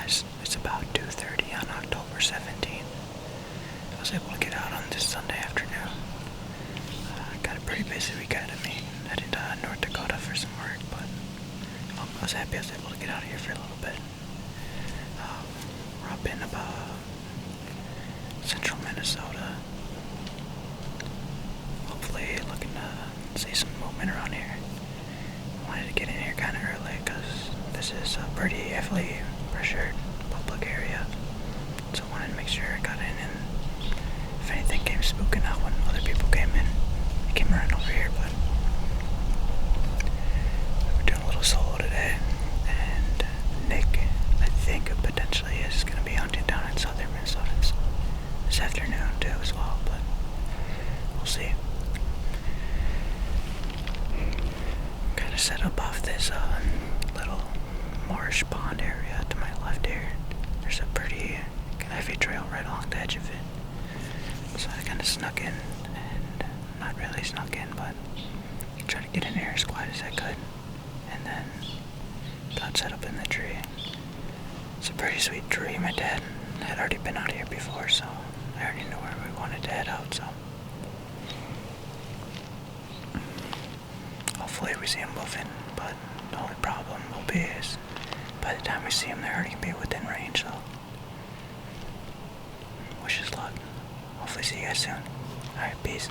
guys, it's about 2:30 on October 17th. I was able to get out on this Sunday afternoon. Got a pretty busy weekend of me. Headed to North Dakota for some work, but I was happy I was able to get out of here for a little bit. We're up in about central Minnesota. Hopefully looking to see some movement around here. I wanted to get in here kind of early because this is a pretty heavily pressured public area. So I wanted to make sure I got in, and if anything came spooking out when other people came in, they came running over here. But we're doing a little solo today, and Nick, I think, potentially is going to be hunting down in southern Minnesota this afternoon too as well, but we'll see. Kind of set up off this little marsh pond area to my left here. There's a pretty heavy trail right along the edge of it. So I kind of snuck in, and not really snuck in, but tried to get in here as quiet as I could, and then got set up in the tree. It's a pretty sweet tree. My dad had already been out here before, so I already knew where we wanted to head out, so hopefully we see him moving, but the only problem will be is by the time we see him, they're already going to be within range, so wish us luck. Hopefully see you guys soon. Alright, peace.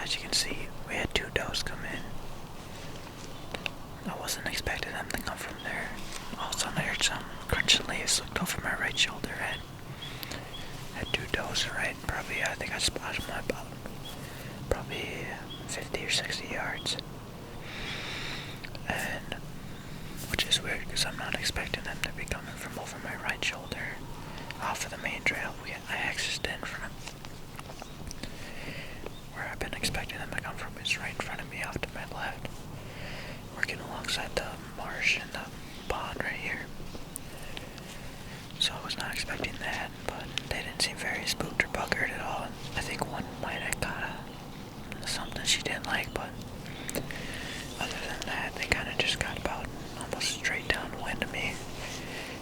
As you can see, we had 2 does come in. I wasn't expecting them to come from there. All of a sudden I heard some crunching leaves, looked over my right shoulder, and had 2 does right, probably, I think I spotted them about probably 50 or 60 yards. And, which is weird because I'm not expecting them to be coming from over my right shoulder off of the main trail. I accessed in from where I've been expecting them to come from is right in front of me off to my left, working alongside the marsh and the pond right here. So I was not expecting that, but they didn't seem very spooked or buggered at all. I think one might have got something she didn't like, but other than that, they kind of just got about almost straight downwind of me,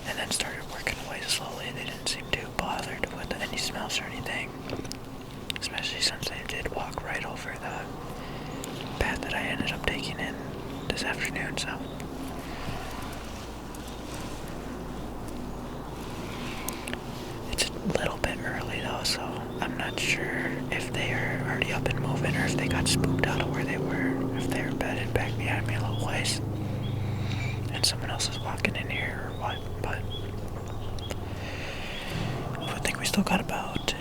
and then started working away slowly. They didn't seem too bothered with any smells or anything, especially since they did walk right over the path that I ended up taking in this afternoon, so it's a little bit early though, so I'm not sure if they are already up and moving or if they got spooked out of where they were, if they were bedded back behind noise and someone else is walking in here or what, but I think we still got about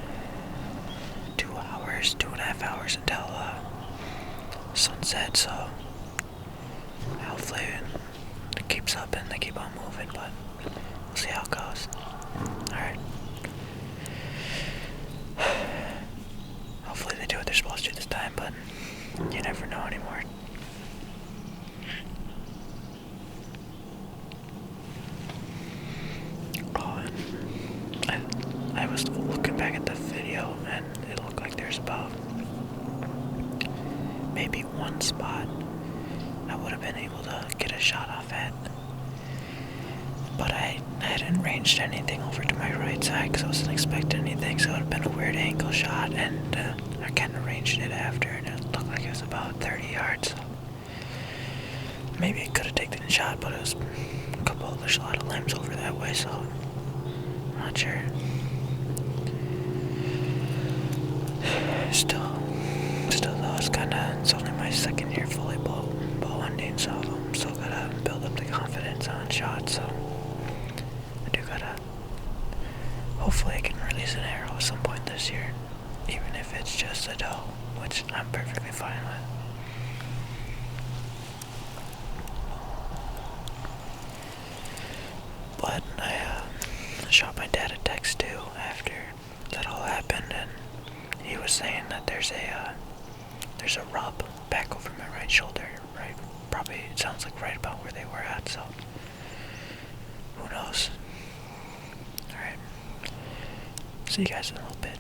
2.5 hours until sunset, so hopefully it keeps up and they keep on moving, but we'll see how it goes. Alright. Hopefully they do what they're supposed to this time, but you never know anymore. Oh, and I was looking back at the video and it looked like there's about maybe one spot I would have been able to get a shot off at, but I hadn't ranged anything over to my right side because I wasn't expecting anything, so it would have been a weird angle shot, and I kind of ranged it after and it looked like it was about 30 yards, so maybe I could have taken the shot, but it was there's a lot of limbs over that way, so I'm not sure. Still though, it's only my second year fully bow hunting, so I'm still gotta build up the confidence on shots, so I do gotta, hopefully I can release an arrow at some point this year, even if it's just a doe, which I'm perfectly fine with. But I shot my dad a text too after that all happened, and he was saying that there's a rub back over my right shoulder, right? Probably, it sounds like right about where they were at, so who knows? Alright. See you guys in a little bit.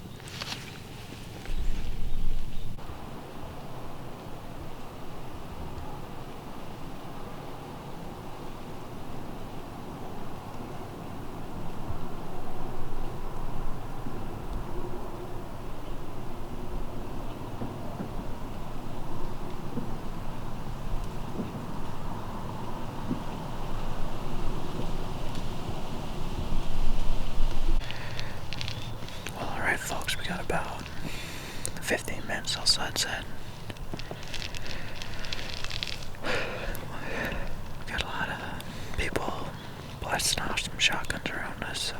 Folks, we got about 15 minutes till sunset. We got a lot of people blasting off some shotguns around us, so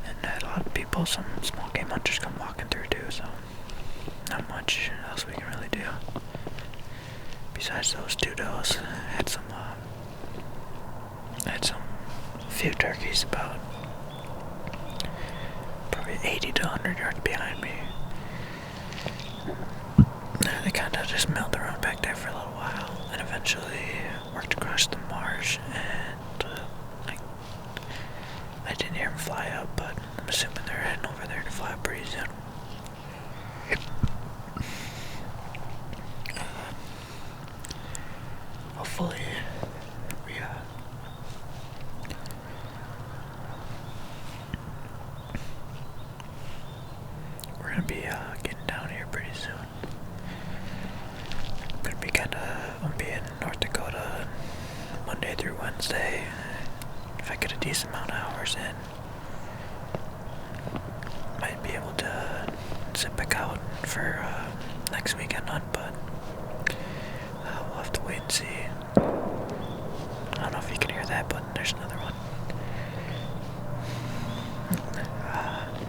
and a lot of people, some small game hunters come walking through too, so not much else we can really do. Besides those two does, I had some few turkeys about probably 80 to 100 yards behind me. They kind of just milled around back there for a little while and eventually worked across the marsh, and I didn't hear them fly up, but I'm assuming they're heading over there to fly up pretty soon. Hopefully we're gonna be getting down here pretty soon. I'll be in North Dakota Monday through Wednesday. If I get a decent amount of hours in, might be able to sit back out for next weekend hunt, but we'll have to wait and see. I don't know if you can hear that, but there's another one.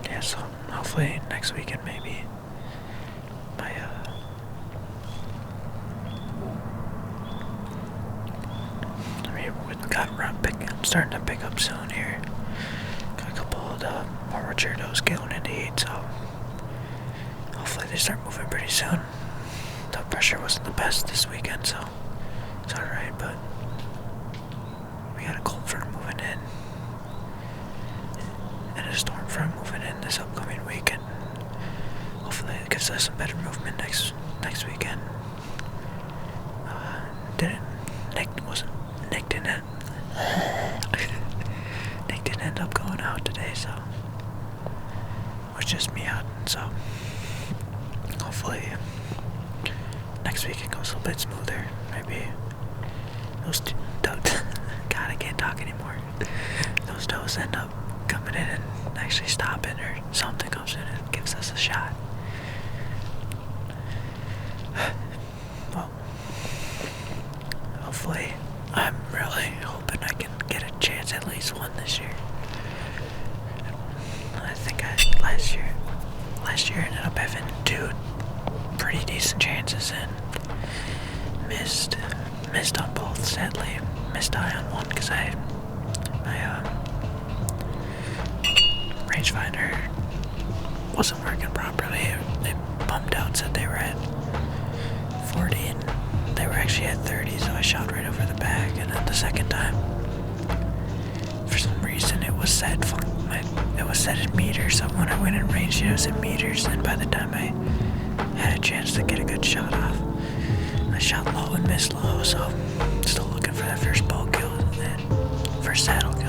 Yeah, so hopefully next weekend maybe I'm starting to pick up soon here. Got a couple of the more mature does going into heat, so hopefully they start moving pretty soon. The pressure wasn't the best this weekend, so it's alright, but we got a cold front moving in and a storm front moving in this upcoming week, and hopefully it gives us some better movement next weekend. Nick didn't end up going out today, so it was just me out, so hopefully next week it goes a little bit smoother. Maybe those God, I can't talk anymore. Those does end up coming in and actually stopping, or something comes in and gives us a shot. last year. Ended up having 2 pretty decent chances and missed on both, sadly. Missed high on one because my rangefinder wasn't working properly. They bumped out, said they were at 40 and they were actually at 30, so I shot right over the back. And then the second time, for some reason it was set in meters, so when I went in range it was in meters, and by the time I had a chance to get a good shot off, I shot low and missed low, so still looking for that first bow kill and first saddle kill.